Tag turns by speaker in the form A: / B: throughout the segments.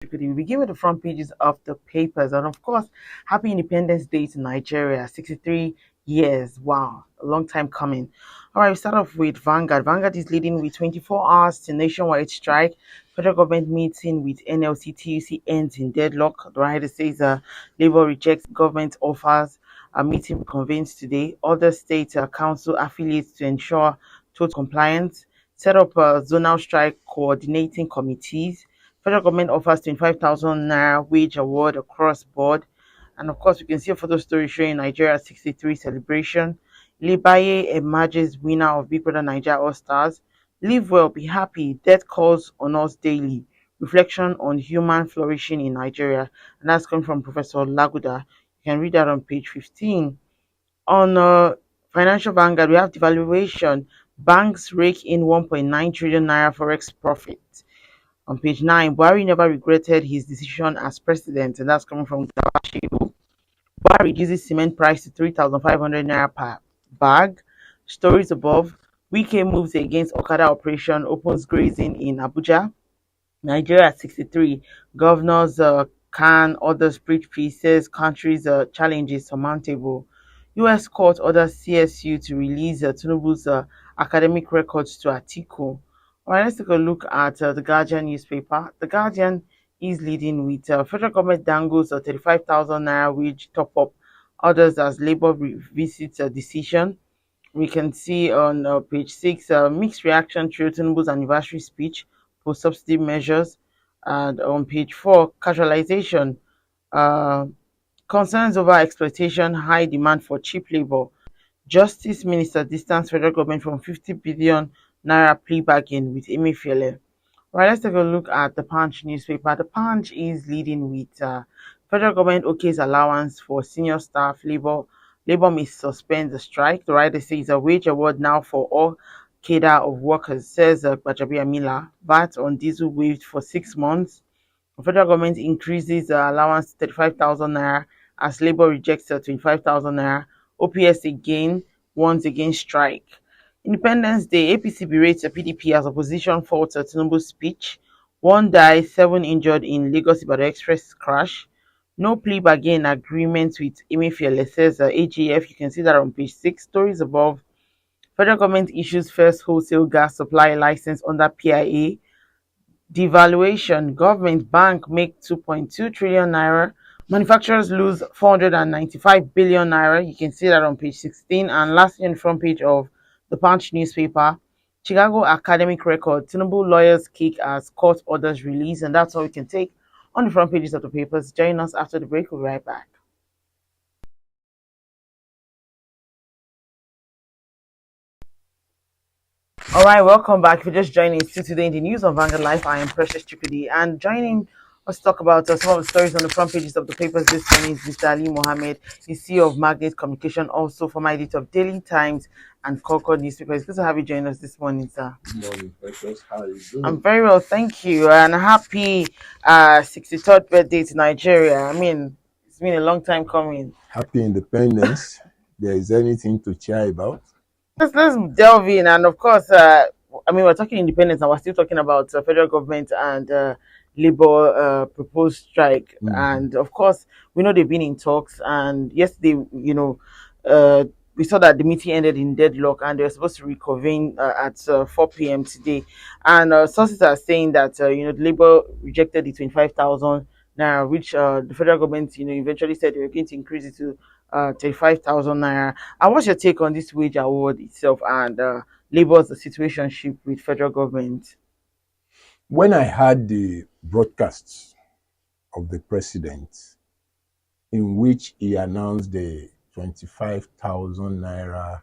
A: We begin with the front pages of the papers, and of course, happy Independence Day to Nigeria. 63 years. Wow, a long time coming. All right, we start off with Vanguard. Vanguard is leading with 24 hours to nationwide strike. Federal government meeting with NLC TUC ends in deadlock. The writer says Labour rejects government offers. A meeting convenes today. Other state council affiliates to ensure total compliance. Set up zonal strike coordinating committees. Federal government offers 25,000 naira wage award across board. And of course, we can see a photo story showing Nigeria's 63 celebration. Libaye emerges winner of Big Brother Nigeria All Stars. Live well, be happy. Death calls on us daily. Reflection on human flourishing in Nigeria. And that's coming from Professor Laguda. You can read that on page 15. On Financial Vanguard, we have devaluation. Banks rake in 1.9 trillion naira forex profit. On page 9, Buhari never regretted his decision as president, and that's coming from Gawashibu. Buhari reduces cement price to 3,500 naira per bag. Stories above. Wike moves against Okada operation, opens grazing in Abuja. Nigeria at 63. Governors can others preach peace, says country's challenges surmountable. U.S. court orders CSU to release Tinubu's academic records to Atiku. All right, let's take a look at the Guardian newspaper. The Guardian is leading with federal government dangles a 35,000 naira wage top up. Others as Labour revisits a decision. We can see on page 6 mixed reaction to Tinubu's anniversary speech for subsidy measures. And on page 4, casualization. Uh, Concerns over exploitation, high demand for cheap labor. Justice Minister distance federal government from 50 billion naira plea bargain with Emefiele. Right, let's take a look at the Punch newspaper. The Punch is leading with federal government okays allowance for senior staff. Labor may suspend the strike. The writer says a wage award now for all cadre of workers, says Bajabi Amila. VAT on diesel waived for 6 months. The federal government increases the allowance to 35,000 naira as Labour rejects 25,000 naira. OPS again warns against strike. Independence Day, APC berates the PDP as opposition faults Tinubu's speech. One died, seven injured in Lagos Ibadan Express crash. No plea bargain agreement with Emefiele, says AGF. You can see that on page 6. Stories above. Federal government issues first wholesale gas supply license under PIA. Devaluation. Government bank make 2.2 trillion naira. Manufacturers lose 495 billion naira. You can see that on page 16. And lastly, on the front page of the Punch newspaper, Chicago academic record. Tinubu lawyers kick as court orders release. And that's all we can take on the front pages of the papers. Join us after the break. We'll be right back. All right, welcome back. If you're just joining us today in the news on Vanguard Life, I am Precious Chikudi, and joining us to talk about some of the stories on the front pages of the papers this morning is Mr. Ali Mohammed, the CEO of Magnet Communication, also former editor of Daily Times and Concord newspaper. It's good to have you join us this morning, sir.
B: Good morning, Precious. How are you doing?
A: I'm very well, thank you, and happy 63rd birthday to Nigeria. I mean, it's been a long time coming.
B: Happy Independence. There is anything to cheer about?
A: Let's delve in, and of course, we're talking independence, and we're still talking about federal government and labor proposed strike, and of course, we know they've been in talks. And yesterday, we saw that the meeting ended in deadlock, and they're supposed to reconvene at 4 p.m. today. And sources are saying that the labor rejected the 25,000 naira, which the federal government, eventually said they were going to increase it to 35,000 naira. And what's your take on this wage award itself and Labour's situationship with federal government?
B: When I heard the broadcasts of the president in which he announced the 25,000 naira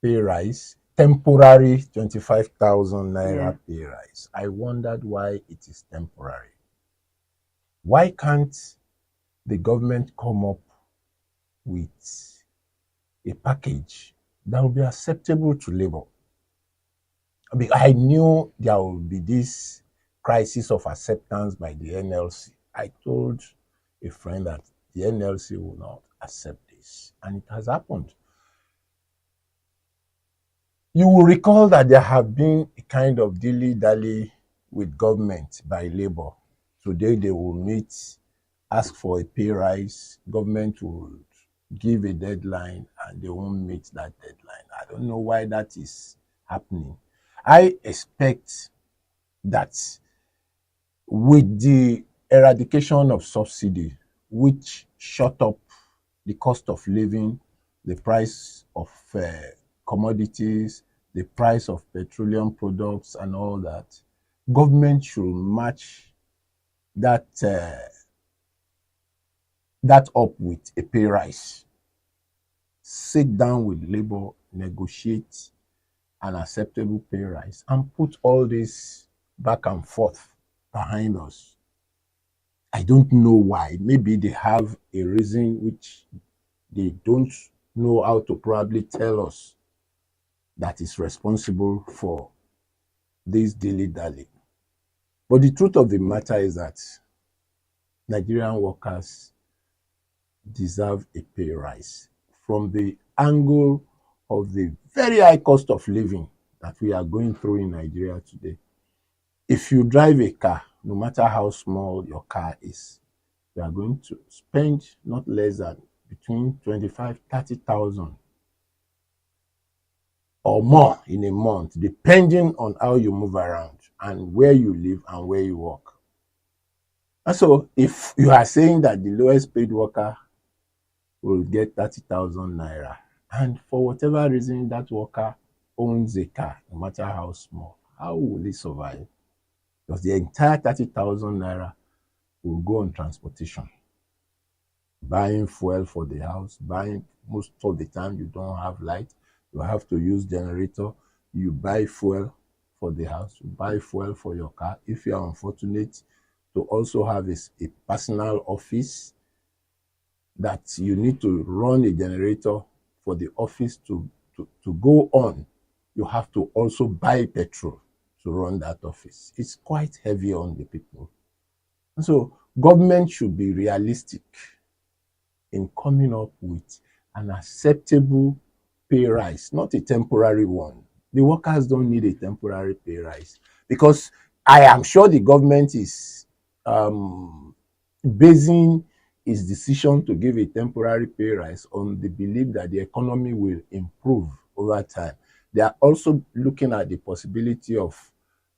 B: pay rise, temporary 25,000 naira pay rise, I wondered why it is temporary. Why can't the government come up with a package that will be acceptable to labor? I knew there would be this crisis of acceptance by the NLC. I told a friend that the NLC will not accept this, and it has happened. You will recall that there have been a kind of dilly-dally with government by labor Today they will meet, ask for a pay rise. Government will give a deadline and they won't meet that deadline. I don't know why that is happening. I expect that with the eradication of subsidy, which shot up the cost of living, the price of commodities, the price of petroleum products and all that, government should match that that up with a pay rise. Sit down with labor, negotiate an acceptable pay rise, and put all this back and forth behind us. I don't know why. Maybe they have a reason which they don't know how to probably tell us that is responsible for this dilly-dally. But the truth of the matter is that Nigerian workers deserve a pay rise from the angle of the very high cost of living that we are going through in Nigeria today. If you drive a car, no matter how small your car is, you are going to spend not less than between 25,000, 30,000 or more in a month, depending on how you move around and where you live and where you work. And so if you are saying that the lowest paid worker will get 30,000 naira, and for whatever reason that worker owns a car, no matter how small, how will he survive? Because the entire 30,000 naira will go on transportation, buying fuel for the house, buying, most of the time you don't have light, you have to use generator, you buy fuel for the house, you buy fuel for your car. If you are unfortunate to also have a personal office that you need to run a generator for the office to go on, you have to also buy petrol to run that office. It's quite heavy on the people. And so government should be realistic in coming up with an acceptable pay rise, not a temporary one. The workers don't need a temporary pay rise, because I am sure the government is basing its decision to give a temporary pay rise on the belief that the economy will improve over time. They are also looking at the possibility of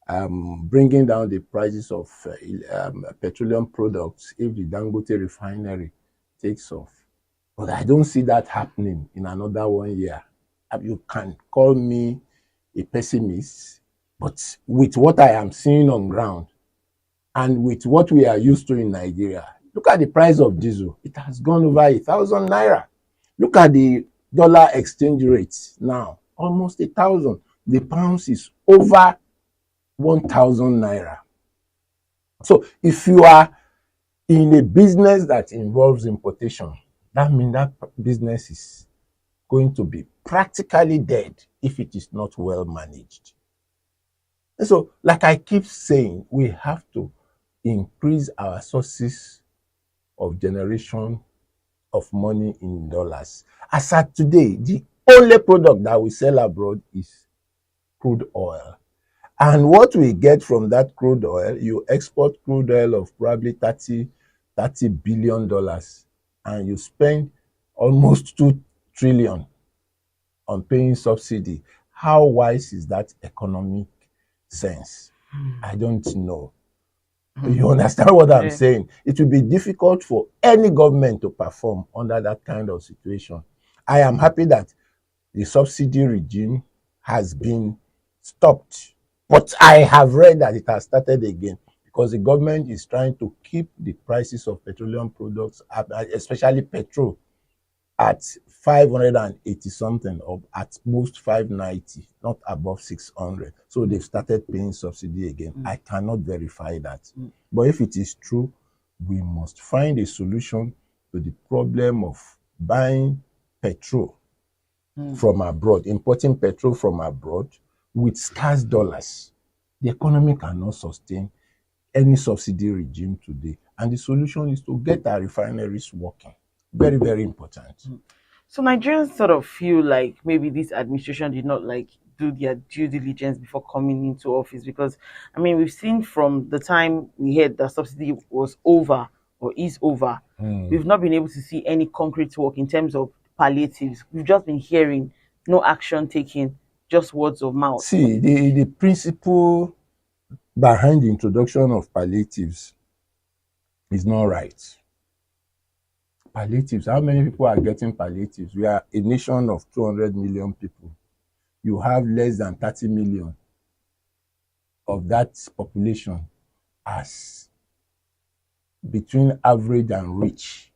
B: bringing down the prices of petroleum products if the Dangote refinery takes off. But I don't see that happening in another 1 year. You can call me a pessimist, but with what I am seeing on ground and with what we are used to in Nigeria, look at the price of diesel. It has gone over 1,000 naira. Look at the dollar exchange rate now, almost 1,000. The pounds is over 1,000 naira. So if you are in a business that involves importation, that means that business is going to be practically dead if it is not well managed. And so, like I keep saying, we have to increase our sources of generation of money in dollars. As at today, the only product that we sell abroad is crude oil. And what we get from that crude oil, you export crude oil of probably $30 billion, and you spend almost 2 trillion on paying subsidy. How wise is that economic sense? I don't know. You understand what I'm saying? It will be difficult for any government to perform under that kind of situation. I am happy that the subsidy regime has been stopped, but I have read that it has started again because the government is trying to keep the prices of petroleum products, especially petrol, at 580 something, or at most 590, not above 600. So they've started paying subsidy again. I cannot verify that. But if it is true, we must find a solution to the problem of buying petrol from abroad, importing petrol from abroad with scarce dollars. The economy cannot sustain any subsidy regime today. And the solution is to get our refineries working. Very, very important.
A: So Nigerians sort of feel like maybe this administration did not like do their due diligence before coming into office. Because I mean, we've seen from the time we heard that subsidy was over or is over,
B: Mm.
A: we've not been able to see any concrete work in terms of palliatives. We've just been hearing no action taken, just words of mouth.
B: See, the principle behind the introduction of palliatives is not right. Palliatives, how many people are getting palliatives? We are a nation of 200 million people. You have less than 30 million of that population as between average and rich.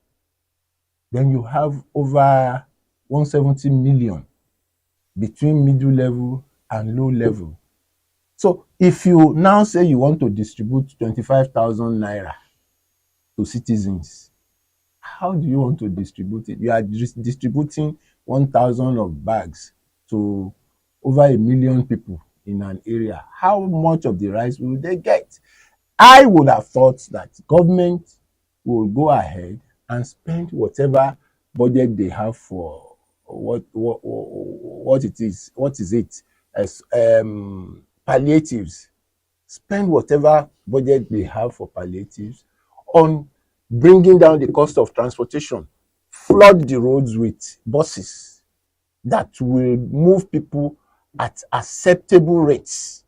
B: Then you have over 170 million between middle level and low level. So if you now say you want to distribute 25,000 naira to citizens, how do you want to distribute it? You are distributing 1,000 of bags to over 1 million people in an area. How much of the rice will they get? I would have thought that government will go ahead and spend whatever budget they have for what it is. What is it? As palliatives. Spend whatever budget they have for palliatives on bringing down the cost of transportation. Flood the roads with buses that will move people at acceptable rates,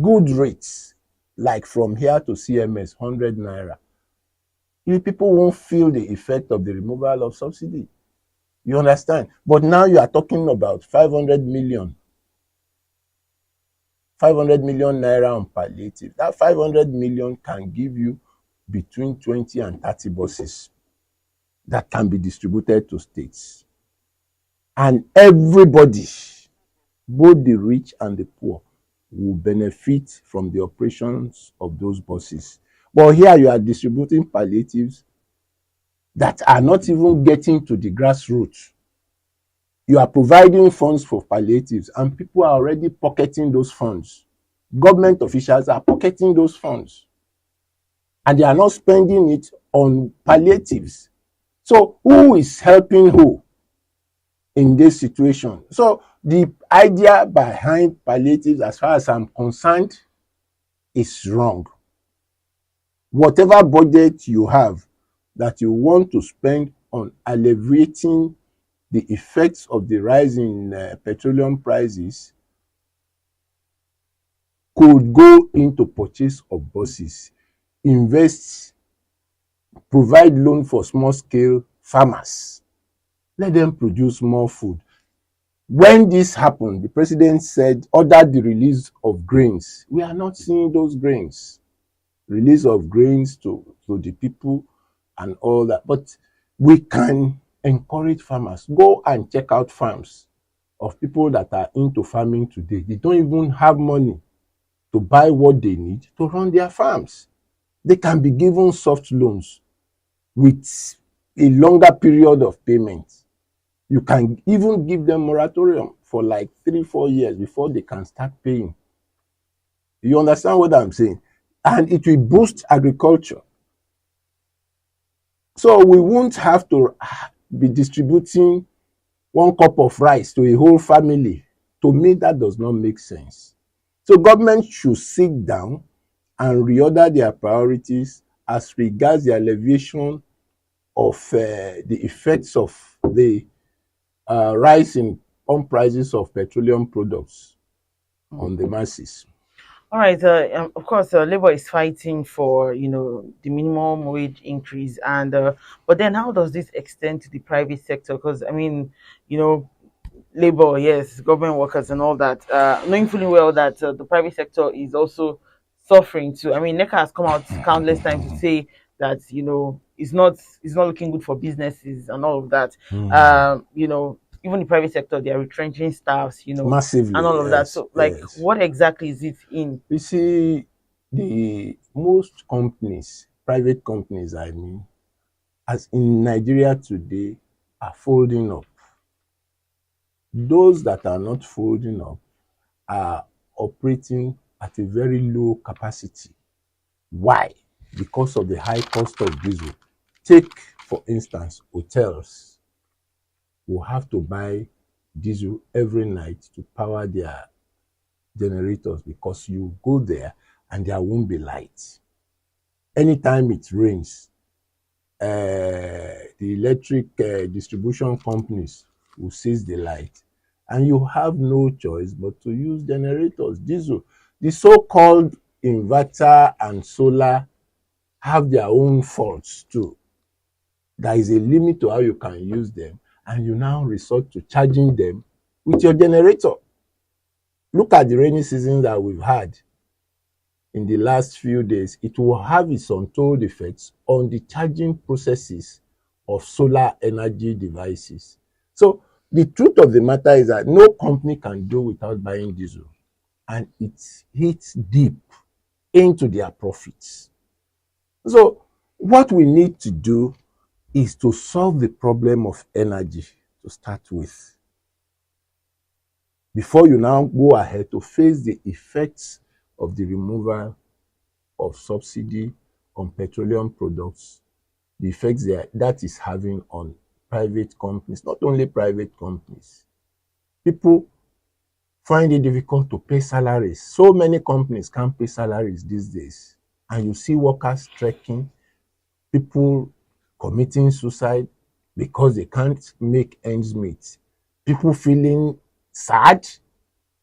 B: good rates, like from here to CMS, 100 naira. You people won't feel the effect of the removal of subsidy. You understand? But now you are talking about 500 million naira on palliative. That 500 million can give you between 20 and 30 buses that can be distributed to states. And everybody, both the rich and the poor, will benefit from the operations of those buses. But here you are distributing palliatives that are not even getting to the grassroots. You are providing funds for palliatives and people are already pocketing those funds. Government officials are pocketing those funds and they are not spending it on palliatives. So who is helping who in this situation? So the idea behind palliatives, as far as I'm concerned, is wrong. Whatever budget you have that you want to spend on alleviating the effects of the rise in petroleum prices could go into purchase of buses, invest, provide loan for small scale farmers, let them produce more food. When this happened, the president said, order the release of grains. We are not seeing those grains. Release of grains to the people and all that. But we can encourage farmers. Go and check out farms of people that are into farming today. They don't even have money to buy what they need to run their farms. They can be given soft loans with a longer period of payment. You can even give them moratorium for like 3-4 years before they can start paying. You understand what I'm saying? And it will boost agriculture. So we won't have to be distributing 1 cup of rice to a whole family. To me, that does not make sense. So government should sit down and reorder their priorities as regards the alleviation of the effects of the rise in prices of petroleum products on the masses.
A: All right. Of course, Labour is fighting for the minimum wage increase, and but then how does this extend to the private sector? Because I mean, you know, Labour, yes, government workers and all that, knowing fully well that the private sector is also suffering too. I mean, NECA has come out countless times to say that it's not looking good for businesses and all of that. Even the private sector, they are retrenching staffs,
B: Massively,
A: and all of that.
B: yes,
A: So, like,
B: yes.
A: what exactly is it in?
B: You see, the most companies, private companies, I mean, as in Nigeria today, are folding up. Those that are not folding up are operating at a very low capacity. Why? Because of the high cost of diesel. Take, for instance, hotels will have to buy diesel every night to power their generators, because you go there and there won't be light. Anytime it rains, the electric distribution companies will seize the light, and you have no choice but to use generators, diesel. The so-called inverter and solar have their own faults too. There is a limit to how you can use them, and you now resort to charging them with your generator. Look at the rainy season that we've had in the last few days. It will have its untold effects on the charging processes of solar energy devices. So the truth of the matter is that no company can do without buying diesel, and it hits deep into their profits. So what we need to do is to solve the problem of energy to start with, before you now go ahead to face the effects of the removal of subsidy on petroleum products, the effects that is having on private companies, not only private companies. People find it difficult to pay salaries. So many companies can't pay salaries these days. And you see workers striking, people committing suicide because they can't make ends meet. People feeling sad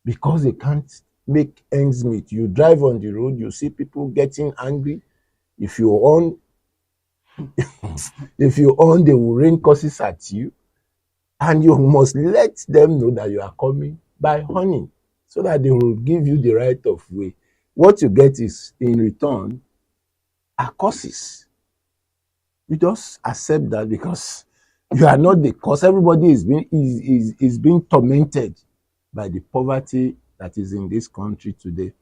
B: because they can't make ends meet. You drive on the road, you see people getting angry. If you on, they will rain curses at you, and you must let them know that you are coming by honey, so that they will give you the right of way. What you get is in return are curses. You just accept that because you are not the cause. Everybody is being tormented by the poverty that is in this country today.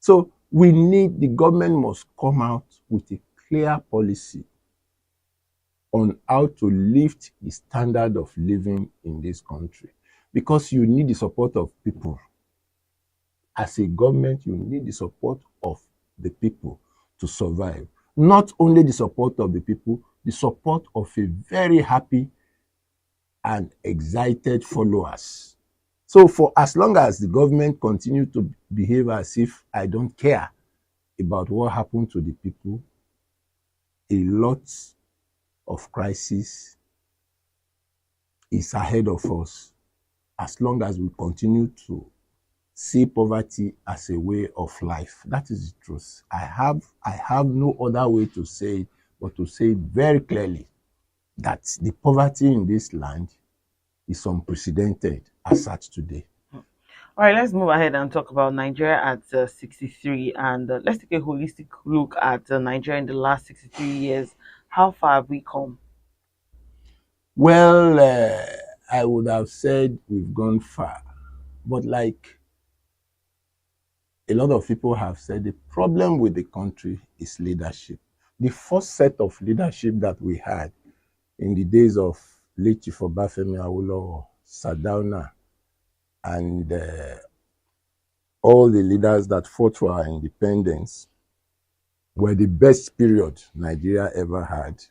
B: So the government must come out with a clear policy on how to lift the standard of living in this country, because you need the support of people. As a government, you need the support of the people to survive. Not only the support of the people, the support of a very happy and excited followers. So for as long as the government continue to behave as if I don't care about what happened to the people, a lot of crisis is ahead of us, as long as we continue to see poverty as a way of life. That is the truth. I have no other way to say it but to say very clearly that the poverty in this land is unprecedented as such today.
A: All right, let's move ahead and talk about Nigeria at 63, and let's take a holistic look at Nigeria in the last 63 years. How far have we come?
B: Well, I would have said we've gone far, but like a lot of people have said, the problem with the country is leadership. The first set of leadership that we had in the days of late Chief Obafemi Awolowo, Sardauna, and all the leaders that fought for our independence were the best period Nigeria ever had.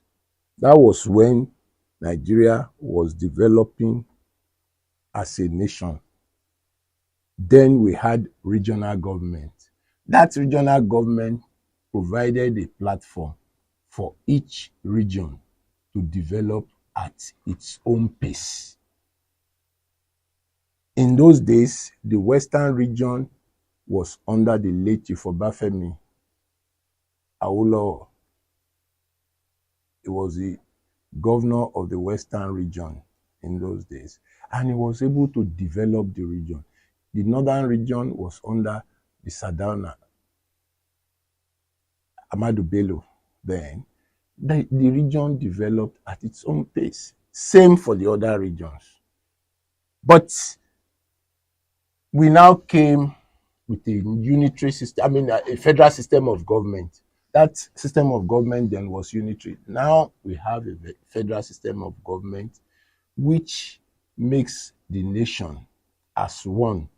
B: That was when Nigeria was developing as a nation. Then we had regional government. That regional government provided a platform for each region to develop at its own pace. In those days, the Western region was under the late Chief Obafemi Awolowo. He was the governor of the Western region in those days, and he was able to develop the region. The Northern region was under the Sardauna, Ahmadu Bello then. The region developed at its own pace. Same for the other regions. But we now came with a unitary system, a federal system of government. That system of government then was unitary. Now we have a federal system of government which makes the nation as one,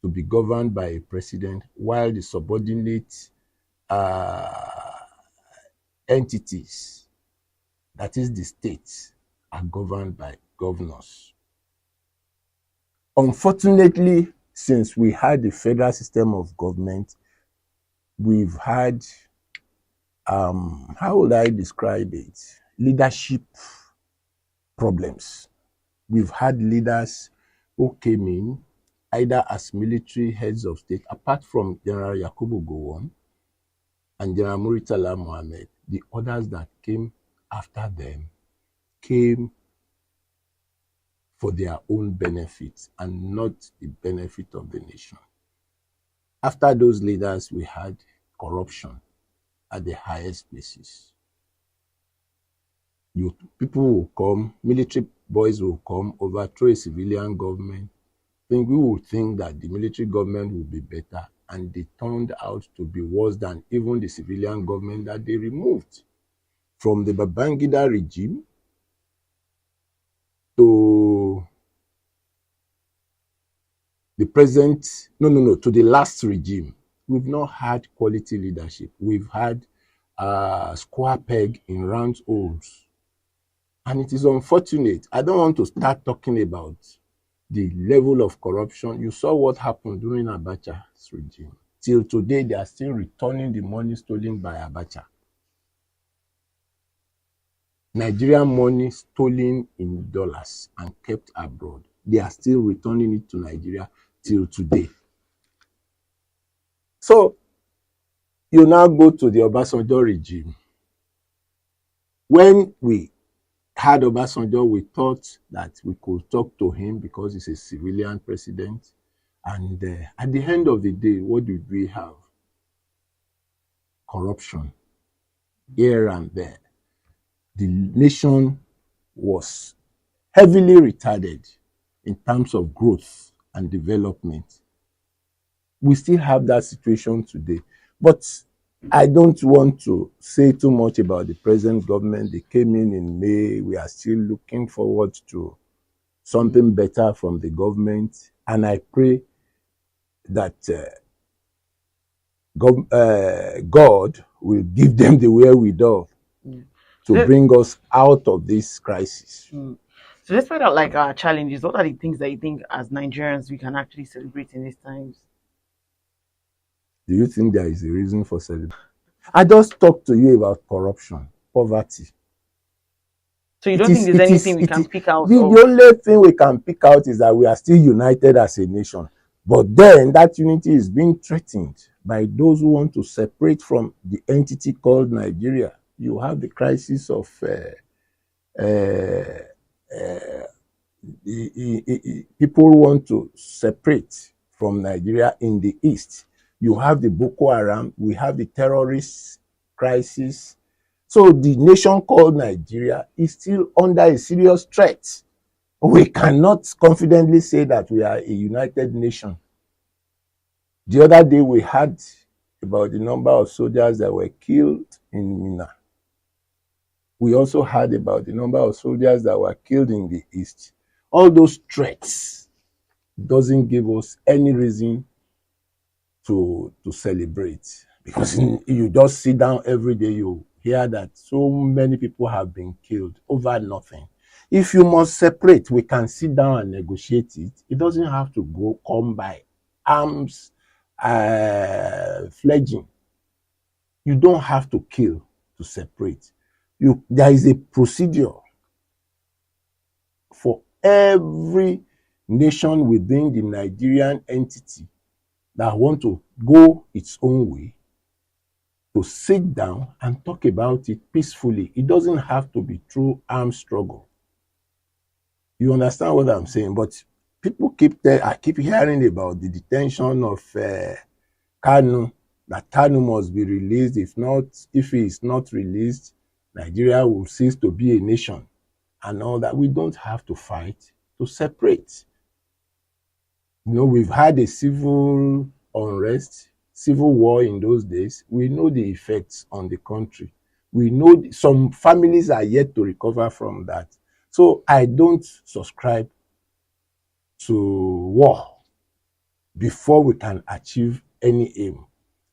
B: to be governed by a president, while the subordinate entities, that is the states, are governed by governors. Unfortunately, since we had the federal system of government, we've had, how would I describe it? Leadership problems. We've had leaders who came in either as military heads of state, apart from General Yakubu Gowon and General Muritala Mohammed, the others that came after them came for their own benefit and not the benefit of the nation. After those leaders, we had corruption at the highest places. People will come, military boys will come, overthrow a civilian government. Think we would think that the military government would be better, and they turned out to be worse than even the civilian government that they removed. From the Babangida regime to the present, to the last regime, we've not had quality leadership. We've had square peg in round holes. And it is unfortunate. I don't want to start talking about the level of corruption. You saw what happened during Abacha's regime. Till today, they are still returning the money stolen by Abacha. Nigerian money stolen in dollars and kept abroad. They are still returning it to Nigeria till today. So, you now go to the Obasanjo regime. When we had Obasanjo, we thought that we could talk to him because he's a civilian president. And at the end of the day, what did we have? Corruption here and there. The nation was heavily retarded in terms of growth and development. We still have that situation today. But I don't want to say too much about the present government. They came in May. We are still looking forward to something better from the government. And I pray that God will give them the wherewithal to bring us out of this crisis.
A: So let's find out like our challenges. What are the things that you think as Nigerians we can actually celebrate in these times?
B: Do you think there is a reason for celebration? I just talked to you about corruption, poverty.
A: So you don't think there's anything we can pick out?
B: The only thing we can pick out is that we are still united as a nation. But then that unity is being threatened by those who want to separate from the entity called Nigeria. You have the crisis of people who want to separate from Nigeria in the east. You have the Boko Haram, we have the terrorist crisis. So the nation called Nigeria is still under a serious threat. We cannot confidently say that we are a united nation. The other day we had about the number of soldiers that were killed in Mina. We also heard about the number of soldiers that were killed in the east. All those threats doesn't give us any reason to celebrate, because you just sit down every day, you hear that so many people have been killed over nothing. If you must separate, we can sit down and negotiate it. It doesn't have to come by arms fledging. You don't have to kill to separate. There is a procedure for every nation within the Nigerian entity that want to go its own way to sit down and talk about it peacefully. It doesn't have to be through armed struggle. You understand what I'm saying? But people I keep hearing about the detention of Kanu, that Kanu must be released. If he is not released, Nigeria will cease to be a nation and all that. We don't have to fight to separate. We've had a civil unrest, civil war in those days. We know the effects on the country. We know some families are yet to recover from that. So I don't subscribe to war before we can achieve any aim.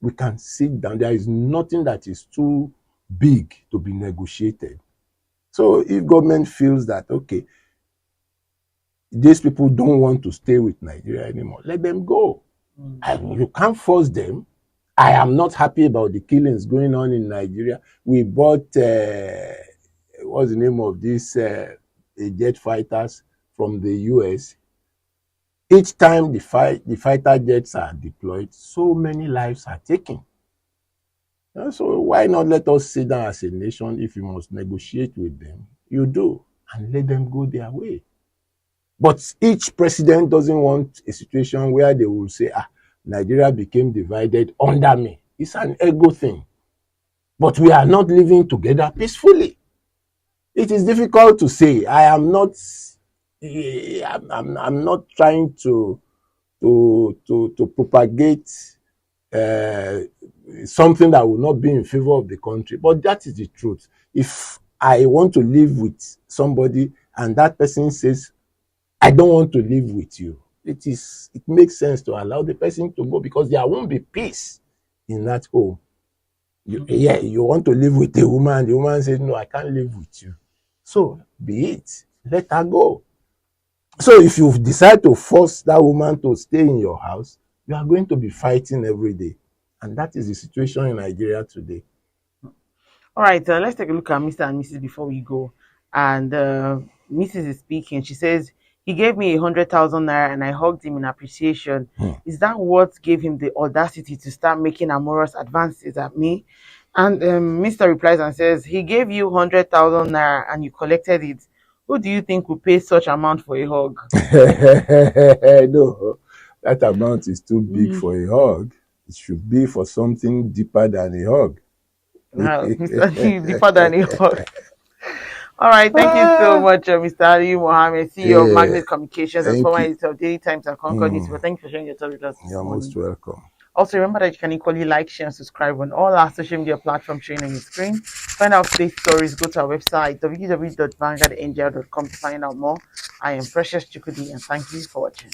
B: We can sit down. There is nothing that is too big to be negotiated. So if government feels that, okay, these people don't want to stay with Nigeria anymore. Let them go. You can't force them. I am not happy about the killings going on in Nigeria. We bought, what's the name of these jet fighters from the US. Each time the fighter jets are deployed, so many lives are taken. So why not let us sit down as a nation? If you must negotiate with them, you do, and let them go their way. But each president doesn't want a situation where they will say, Nigeria became divided under me. It's an ego thing. But we are not living together peacefully. It is difficult to say. I'm not trying to propagate something that will not be in favor of the country. But that is the truth. If I want to live with somebody and that person says, I don't want to live with you, it makes sense to allow the person to go, because there won't be peace in that home. You want to live with a woman, the woman says, no, I can't live with you. So be it. Let her go. So if you decide to force that woman to stay in your house, you are going to be fighting every day. And that is the situation in Nigeria today.
A: All right, let's take a look at Mr. and Mrs. before we go. And Mrs. is speaking. She says, he gave me 100,000 naira and I hugged him in appreciation. Is that what gave him the audacity to start making amorous advances at me? And Mr. replies and says, he gave you 100,000 naira and you collected it. Who do you think will pay such amount for a hug?
B: No, that amount is too big for a hug. It should be for something deeper than a hug.
A: Mr. deeper than a hug. All right, thank you so much, Mr. Ali Mohammed, CEO of Magnet Communications and former editor of Daily Times and Concord Newspaper. Thank you for sharing your thoughts with us this
B: You're
A: morning.
B: most welcome.
A: Also, remember that you can equally like, share, and subscribe on all our social media platforms showing on your screen. Find out today's stories, go to our website, www.vanguardngl.com to find out more. I am Precious Chukudi, and thank you for watching.